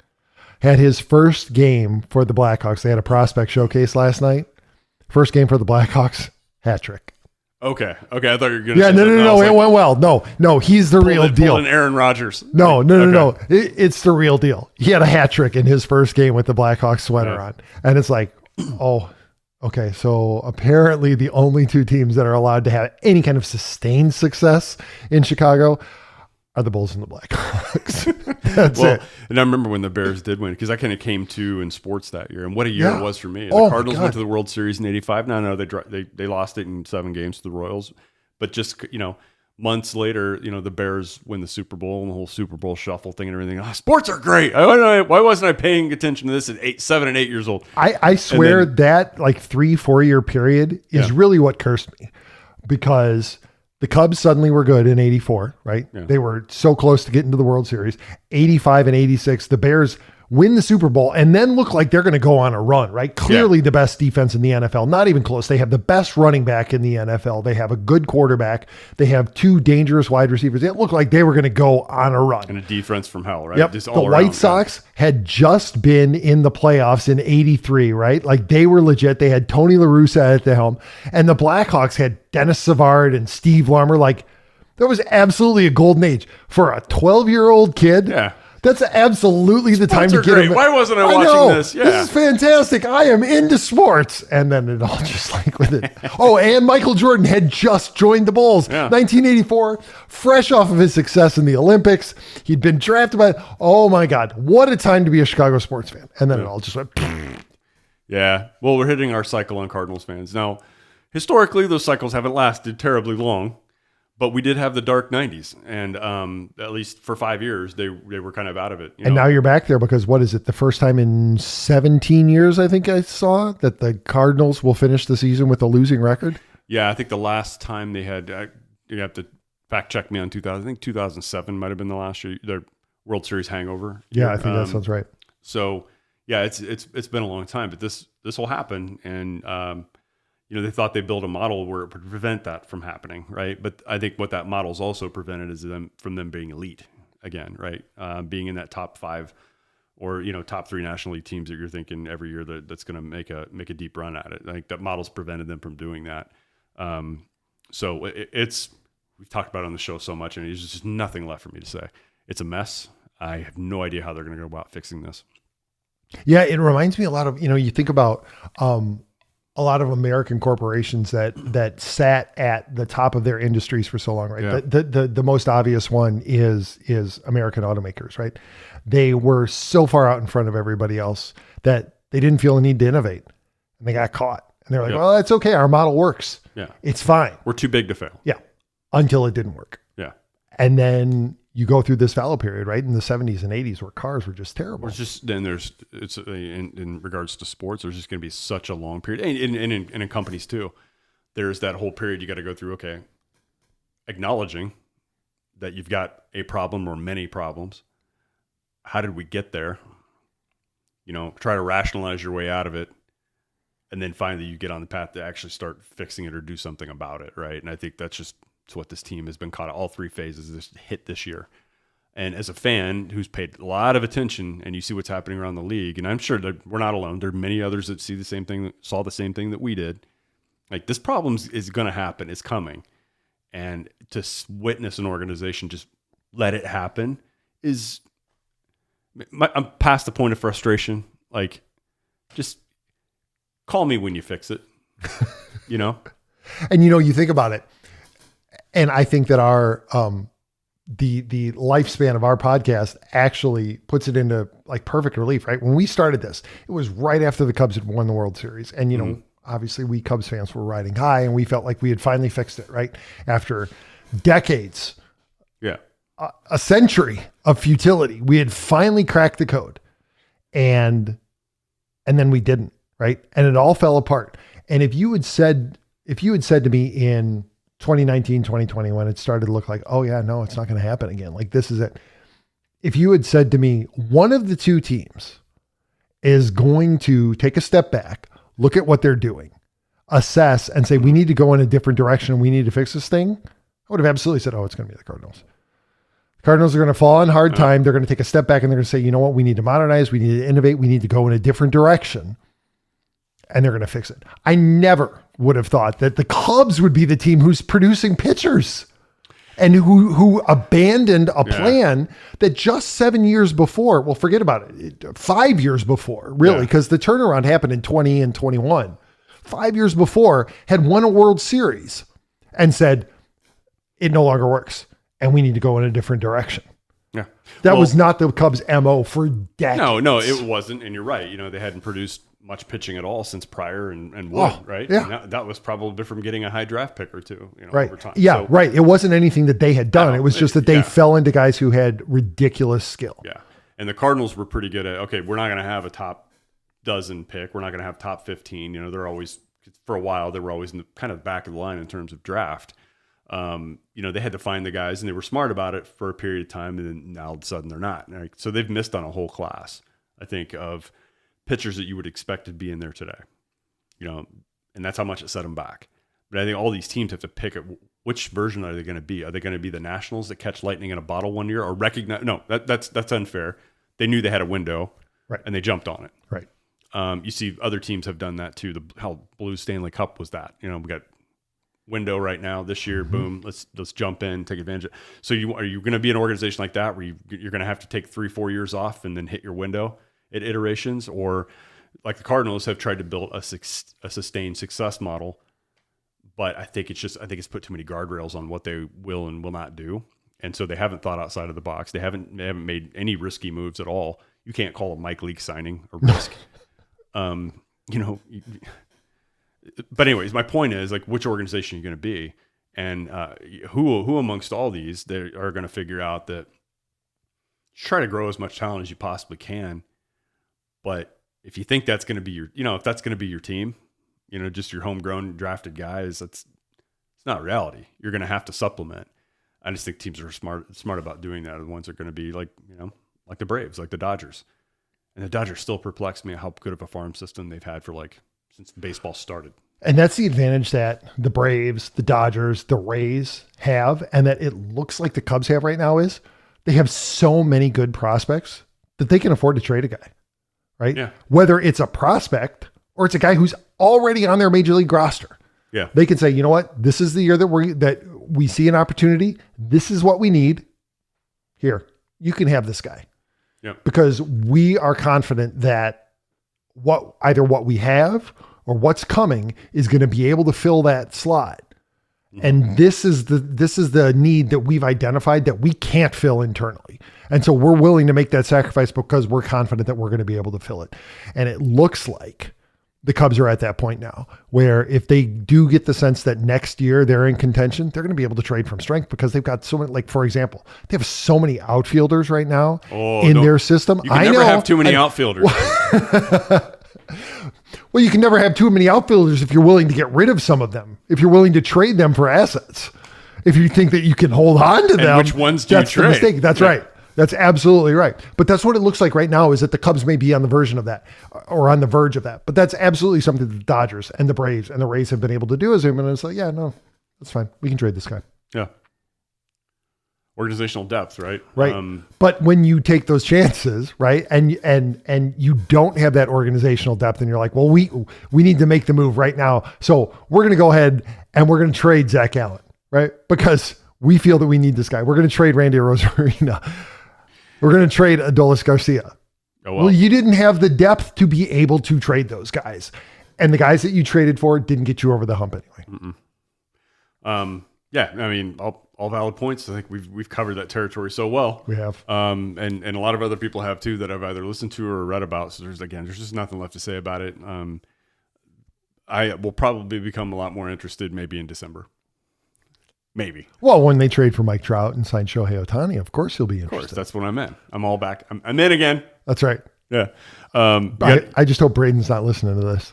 Had his first game for the Blackhawks. They had a prospect showcase last night. First game for the Blackhawks, hat trick.
Okay. I thought you were going to
say no. It went well. No. He's the real deal.
Pulling Aaron Rodgers.
No. It's the real deal. He had a hat trick in his first game with the Blackhawks sweater on. And it's like, oh, okay. So apparently the only 2 teams that are allowed to have any kind of sustained success in Chicago are the Bulls and the Blackhawks. That's it.
And I remember when the Bears did win, because I kind of came to in sports that year, and what a year it was for me. The Cardinals went to the World Series in '85. No, they lost it in 7 games to the Royals, but just months later, the Bears win the Super Bowl and the whole Super Bowl shuffle thing and everything. Oh, sports are great. Why wasn't I paying attention to this at 7 and 8 years old?
I swear that like 3-4 year period is really what cursed me, because the Cubs suddenly were good in 84, right? Yeah. They were so close to getting to the World Series. 85 and 86, the Bears win the Super Bowl and then look like they're going to go on a run, right? Clearly the best defense in the NFL, not even close. They have the best running back in the NFL. They have a good quarterback. They have 2 dangerous wide receivers. It looked like they were going to go on a run.
And a defense from hell, right?
Yep.
Just
the
all
White Sox had just been in the playoffs in 83, right? Like they were legit. They had Tony La Russa at the helm, and the Blackhawks had Dennis Savard and Steve Larmer. Like that was absolutely a golden age for a 12-year-old kid.
Yeah.
That's absolutely the time to get
him. Why wasn't I watching this? Yeah.
This is fantastic. I am into sports. And then it all just like with it. Oh, and Michael Jordan had just joined the Bulls. 1984, fresh off of his success in the Olympics. He'd been drafted by, oh my God, what a time to be a Chicago sports fan. And then it all just went.
Yeah. Well, we're hitting our cycle on Cardinals fans. Now, historically, those cycles haven't lasted terribly long. But we did have the dark 90s, and at least for 5 years, they were kind of out of it.
And now you're back there because what is it? The first time in 17 years, I think I saw that the Cardinals will finish the season with a losing record.
Yeah, I think the last time they had, you have to fact check me on 2000. I think 2007 might have been the last year, their World Series hangover.
Yeah, I think that sounds right.
So yeah, it's been a long time, but this will happen, and they thought they built a model where it would prevent that from happening, right? But I think what that model's also prevented is them being elite again, right? Being in that top 5 or top 3 National League teams that you're thinking every year that's going to make a deep run at it. I think that model's prevented them from doing that. So we've talked about it on the show so much, and there's just nothing left for me to say. It's a mess. I have no idea how they're going to go about fixing this.
Yeah, it reminds me a lot of, you think about a lot of American corporations that sat at the top of their industries for so long, right?
Yeah.
The most obvious one is American automakers, right? They were so far out in front of everybody else that they didn't feel a need to innovate, and they got caught. And they're like,
Yep.
well, that's okay. Our model works.
Yeah.
It's fine.
We're too big to fail.
Yeah. Until it didn't work.
Yeah.
And then you go through this fallow period, right? In the 70s and 80s where cars were just terrible.
It's in regards to sports, there's just going to be such a long period, and in companies too. There's that whole period you got to go through. Okay, acknowledging that you've got a problem or many problems. How did we get there? Try to rationalize your way out of it, and then finally you get on the path to actually start fixing it or do something about it, right? And I think it's what this team has been caught at. All 3 phases hit this year. And as a fan who's paid a lot of attention, and you see what's happening around the league, and I'm sure that we're not alone. There are many others that saw the same thing that we did. Like, this problem is going to happen. It's coming. And to witness an organization just let it happen I'm past the point of frustration. Like, just call me when you fix it,
And you think about it, and I think that our the lifespan of our podcast actually puts it into like perfect relief, right? When we started this, it was right after the Cubs had won the World Series, and obviously we Cubs fans were riding high, and we felt like we had finally fixed it, right? After decades,
yeah,
a century of futility, we had finally cracked the code, and then we didn't, right? And it all fell apart. And if you had said to me in 2019, 2020, when it started to look like, oh yeah, no, it's not going to happen again. Like, this is it. If you had said to me, one of the 2 teams is going to take a step back, look at what they're doing, assess, and say, we need to go in a different direction. We need to fix this thing. I would have absolutely said, oh, it's going to be the Cardinals. The Cardinals are going to fall on hard time. They're going to take a step back and they're going to say, you know what? We need to modernize. We need to innovate. We need to go in a different direction. And they're going to fix it. I never would have thought that the Cubs would be the team who's producing pitchers and who abandoned a plan that just 7 years before, well, forget about it, 5 years before, really, because the turnaround happened in 20 and 21. 5 years before, had won a World Series and said, it no longer works and we need to go in a different direction.
Yeah.
That was not the Cubs' MO for decades.
No, it wasn't. And you're right. They hadn't produced much pitching at all since Pryor and Wood, right?
Yeah.
And that was probably from getting a high draft pick or 2,
right.
over time.
Yeah,
so,
right. It wasn't anything that they had done.
No,
it was just that they fell into guys who had ridiculous skill.
Yeah. And the Cardinals were pretty good at, okay, we're not going to have a top dozen pick. We're not going to have top 15. They're always, for a while, they were always in the kind of back of the line in terms of draft. They had to find the guys, and they were smart about it for a period of time, and then now all of a sudden they're not. Right? So they've missed on a whole class, I think, of pitchers that you would expect to be in there today, and that's how much it set them back. But I think all these teams have to pick which version are they going to be? Are they going to be the Nationals that catch lightning in a bottle one year, or recognize? No, that's unfair. They knew they had a window,
right,
and they jumped on it.
Right.
You see other teams have done that too. The Blues Stanley Cup was that. We got window right now this year. Boom, let's jump in, take advantage of it. So are you going to be an organization like that where you're going to have to take 3-4 years off and then hit your window at iterations, or like the Cardinals have tried to build a sustained success model, but I think it's put too many guardrails on what they will and will not do, and so they haven't thought outside of the box. They haven't made any risky moves at all. You can't call a Mike Leake signing a risk. But anyways, my point is, like, which organization are you going to be? And who amongst all these they are going to figure out that try to grow as much talent as you possibly can. But if you think that's going to be if that's going to be your team, just your homegrown drafted guys, it's not reality. You're going to have to supplement. I just think teams are smart about doing that. The ones that are going to be like the Braves, like the Dodgers. And the Dodgers still perplex me how good of a farm system they've had for since baseball started.
And that's the advantage that the Braves, the Dodgers, the Rays have, and that it looks like the Cubs have right now is they have so many good prospects that they can afford to trade a guy, right?
Yeah.
Whether it's a prospect or it's a guy who's already on their major league roster.
Yeah.
They can say, you know what? This is the year that we see an opportunity. This is what we need. Here, you can have this guy.
Yeah. Because
we are confident that either what we have or what's coming is going to be able to fill that slot. And this is the need that we've identified that we can't fill internally. And so we're willing to make that sacrifice because we're confident that we're going to be able to fill it. And it looks like the Cubs are at that point now where if they do get the sense that next year they're in contention, they're going to be able to trade from strength because they've got so many, for example, they have so many outfielders right now in their system.
You can never have too many outfielders.
Well, you can never have too many outfielders if you're willing to get rid of some of them, if you're willing to trade them for assets, if you think that you can hold on to them.
And which ones do you trade?
That's the mistake. That's right. That's absolutely right. But that's what it looks like right now is that the Cubs may be on the version of that or on the verge of that. But that's absolutely something that the Dodgers and the Braves and the Rays have been able to do as him. And it's like, yeah, no, that's fine. We can trade this guy.
Yeah. Organizational depth, right?
Right. But when you take those chances, right, and you don't have that organizational depth, and you're like, well, we need to make the move right now, so we're going to go ahead and we're going to trade Zach Allen, right, because we feel that we need this guy. We're going to trade Randy Rosarina. We're going to trade Adolis Garcia.
Oh, well,
you didn't have the depth to be able to trade those guys, and the guys that you traded for didn't get you over the hump anyway.
Yeah, I mean, all valid points. I think we've covered that territory so well.
We have.
And a lot of other people have too that I've either listened to or read about. So there's just nothing left to say about it. I will probably become a lot more interested maybe in December. Maybe.
Well, when they trade for Mike Trout and sign Shohei Ohtani, of course he'll be interested.
Of course, that's what I'm in. I'm all back. I'm in again.
That's right.
Yeah.
I just hope Braden's not listening to this.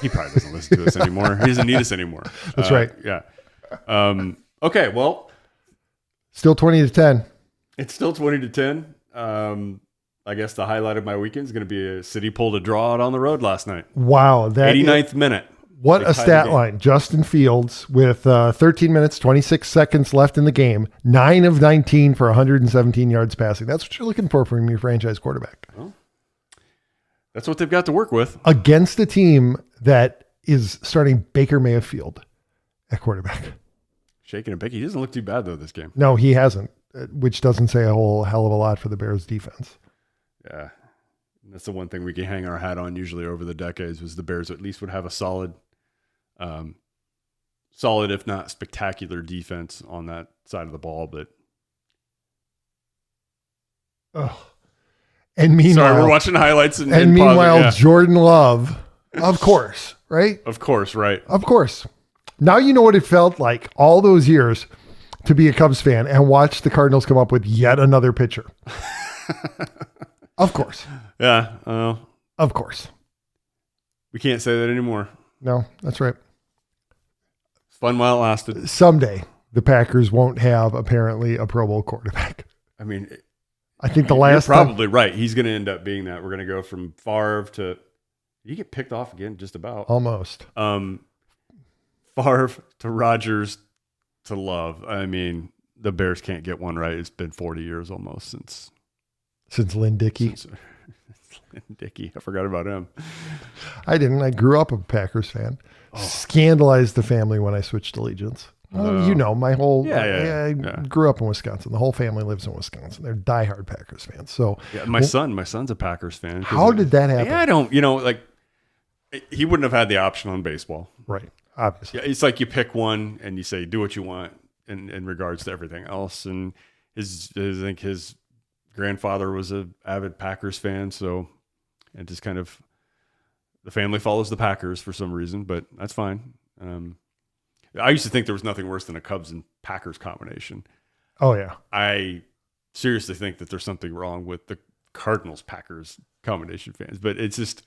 He probably doesn't listen to us anymore. He doesn't need us anymore.
That's right.
Yeah. Okay. Well,
still 20-10.
It's still 20-10. I guess the highlight of my weekend is going to be a City pulled a draw out on the road last night.
Wow.
89th minute.
What a stat line. Justin Fields with 13 minutes, 26 seconds left in the game, 9 of 19 for 117 yards passing. That's what you're looking for from your franchise quarterback.
Well, that's what they've got to work with.
Against a team that is starting Baker Mayfield at quarterback.
Shaking a pick. He doesn't look too bad, though, this game.
No, he hasn't, which doesn't say a whole hell of a lot for the Bears defense.
Yeah. That's the one thing we can hang our hat on usually over the decades was the Bears at least would have a solid, if not spectacular defense on that side of the ball. But
and meanwhile,
sorry, we're watching highlights
and meanwhile, Jordan Love, of course, right?
Of course, right?
Of course. Now you know what it felt like all those years to be a Cubs fan and watch the Cardinals come up with yet another pitcher. Of course.
Yeah.
Of course.
We can't say that anymore.
No, that's right.
It's fun while it lasted.
Someday the Packers won't have apparently a Pro Bowl quarterback.
I mean,
I think
you're probably right. He's going to end up being that. We're going to go from Favre to, you get picked off again, just about.
Almost.
Favre to Rodgers to Love. I mean, the Bears can't get one right. It's been 40 years almost since
Lynn Dickey.
Lynn Dickey. I forgot about him.
I didn't. I grew up a Packers fan. Scandalized the family when I switched allegiance. You know, my whole I grew up in Wisconsin. The whole family lives in Wisconsin. They're diehard Packers fans. So
yeah, my son's a Packers fan.
How did that happen?
Yeah, I don't, like he wouldn't have had the option on baseball.
Right. Obviously.
Yeah, it's like you pick one and you say, do what you want in regards to everything else. And I think his grandfather was an avid Packers fan, so it just kind of the family follows the Packers for some reason, but that's fine. I used to think there was nothing worse than a Cubs and Packers combination.
Oh yeah.
I seriously think that there's something wrong with the Cardinals Packers combination fans, but it's just,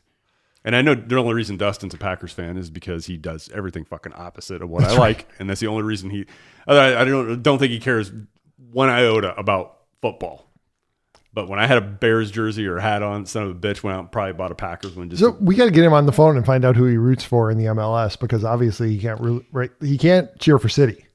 and I know the only reason Dustin's a Packers fan is because he does everything fucking opposite of what I like, and that's the only reason I don't think he cares one iota about football. But when I had a Bears jersey or hat on, son of a bitch went out and probably bought a Packers one.
So we got to get him on the phone and find out who he roots for in the MLS, because obviously he can't cheer for City.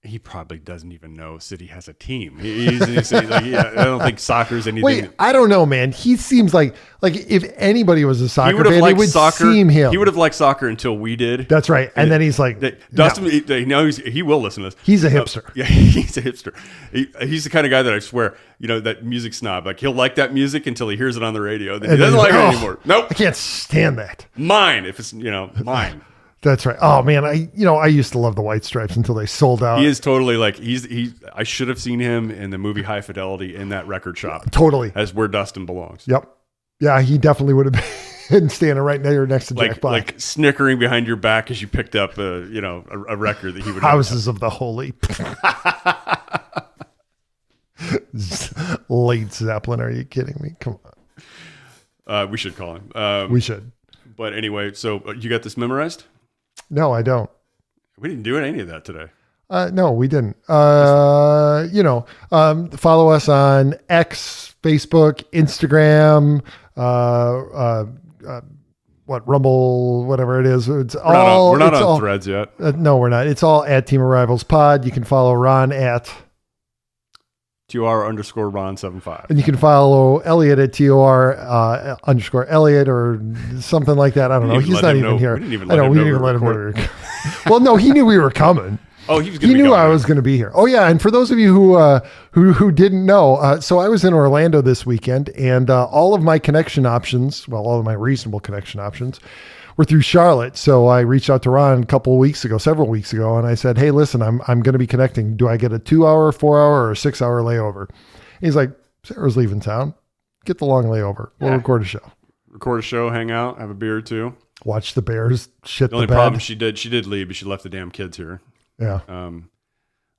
He probably doesn't even know City has a team. He's like, I don't think soccer's anything.
Wait, I don't know, man. He seems like if anybody was a soccer fan, it would seem him.
He would have liked soccer until we did.
That's right. And then he's like,
Dustin,
no.
he will listen to this.
He's a hipster.
Yeah, he's a hipster. He's the kind of guy that I swear, that music snob. Like he'll like that music until he hears it on the radio. Then he doesn't like it anymore. Nope.
I can't stand that.
Mine, if it's mine.
That's right. Oh man, I used to love the White Stripes until they sold out.
He is totally like I should have seen him in the movie High Fidelity in that record shop.
Totally.
As where Dustin belongs.
Yep. Yeah, he definitely would have been standing right there next to Jack Black.
Like snickering behind your back as you picked up a record that he would
Houses of the Holy. Led Zeppelin, are you kidding me? Come
on. We should call him.
We should.
But anyway, so you got this memorized?
No, I don't.
We didn't do any of that today.
No, we didn't. Follow us on X, Facebook, Instagram, Rumble, whatever it is. We're
not on Threads yet.
No, we're not. It's all at Team Arrivals Pod. You can follow Ron at
TOR_Ron75.
And you can follow Elliot at TOR_Elliot or something like that. I don't know. He's not even here.
We didn't even let him know.
Well, no, he knew we were coming.
Oh, he
knew I was going to be here. Oh yeah, and for those of you who didn't know, so I was in Orlando this weekend, and all of my connection options, all of my reasonable connection options, were through Charlotte. So I reached out to Ron several weeks ago, and I said, "Hey, listen, I'm going to be connecting. Do I get a 2-hour, 4-hour, or a 6-hour layover?" He's like, "Sarah's leaving town. Get the long layover. We'll record a show.
Hang out, have a beer or two,
watch the Bears shit the bed."
The only problem she did leave, but she left the damn kids here.
Yeah.
I don't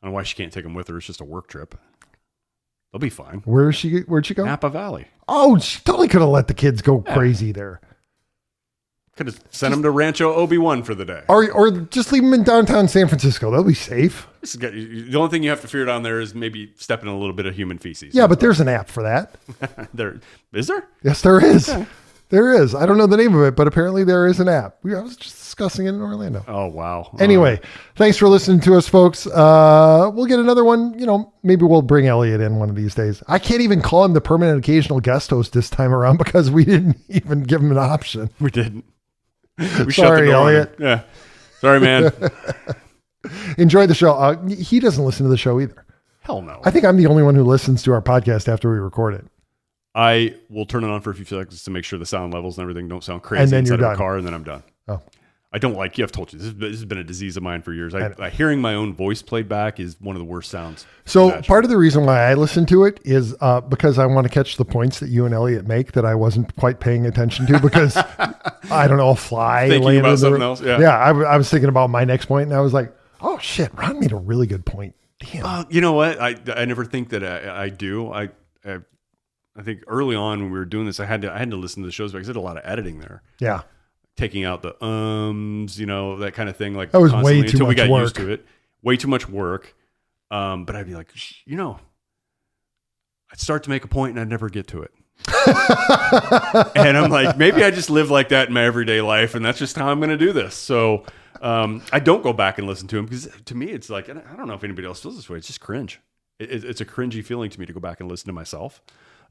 know why she can't take them with her. It's just a work trip. They'll be fine.
Where'd she go?
Napa Valley.
Oh, she totally could have let the kids go crazy there.
Could have sent them to Rancho Obi-Wan for the day.
Or just leave them in downtown San Francisco. They'll be safe.
The only thing you have to fear down there is maybe stepping in a little bit of human feces.
Yeah, but there's an app for that.
Is there?
Yes, there is.
Okay.
There is. I don't know the name of it, but apparently there is an app. I was just discussing it in Orlando.
Oh, wow.
Anyway, thanks for listening to us, folks. We'll get another one. Maybe we'll bring Elliot in one of these days. I can't even call him the permanent occasional guest host this time around because we didn't even give him an option.
We didn't.
Sorry, Elliot.
Yeah. Sorry, man.
Enjoy the show. He doesn't listen to the show either.
Hell no.
I think I'm the only one who listens to our podcast after we record it.
I will turn it on for a few seconds to make sure the sound levels and everything don't sound crazy
and then
inside
you're
of
done.
a car, and then I'm done.
Oh.
I don't like you. I've told you this has been a disease of mine for years. Hearing my own voice played back is one of the worst sounds.
So part of the reason why I listen to it is because I want to catch the points that you and Elliot make that I wasn't quite paying attention to because I don't know, a fly
thinking about something else.
Yeah, I was thinking about my next point, and I was like, oh shit, Ron made a really good point. Damn.
You know what? I never think that I do. I think early on when we were doing this, I had to listen to the shows because I did a lot of editing there.
Yeah.
Taking out the that kind of thing. Like
that was way too
until
much
we got
work.
used to it. Way too much work. But I'd be like, I'd start to make a point and I'd never get to it. And I'm like, maybe I just live like that in my everyday life, and that's just how I'm going to do this. So I don't go back and listen to them because to me it's like, I don't know if anybody else feels this way. It's just cringe. It's a cringy feeling to me to go back and listen to myself.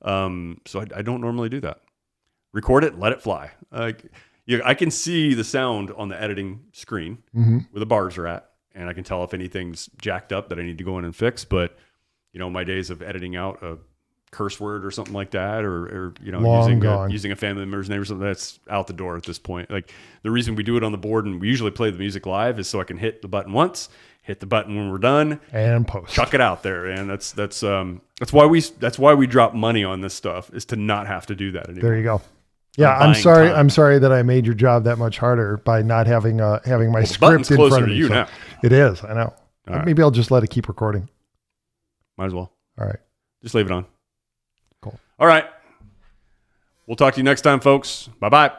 So I don't normally do that. Record it, let it fly. I can see the sound on the editing screen where the bars are at, and I can tell if anything's jacked up that I need to go in and fix. But my days of editing out a curse word or something like that, or using a family member's name or something, that's out the door at this point. Like the reason we do it on the board and we usually play the music live is so I can hit the button once, hit the button when we're done,
and post,
chuck it out there. And that's why we drop money on this stuff, is to not have to do that anymore.
There you go. Yeah, I'm sorry. I'm sorry that I made your job that much harder by not having my script in front of me.
You now.
It is. I know. Maybe I'll just let it keep recording.
Might as well.
All right.
Just leave it on.
Cool.
All right. We'll talk to you next time, folks. Bye-bye.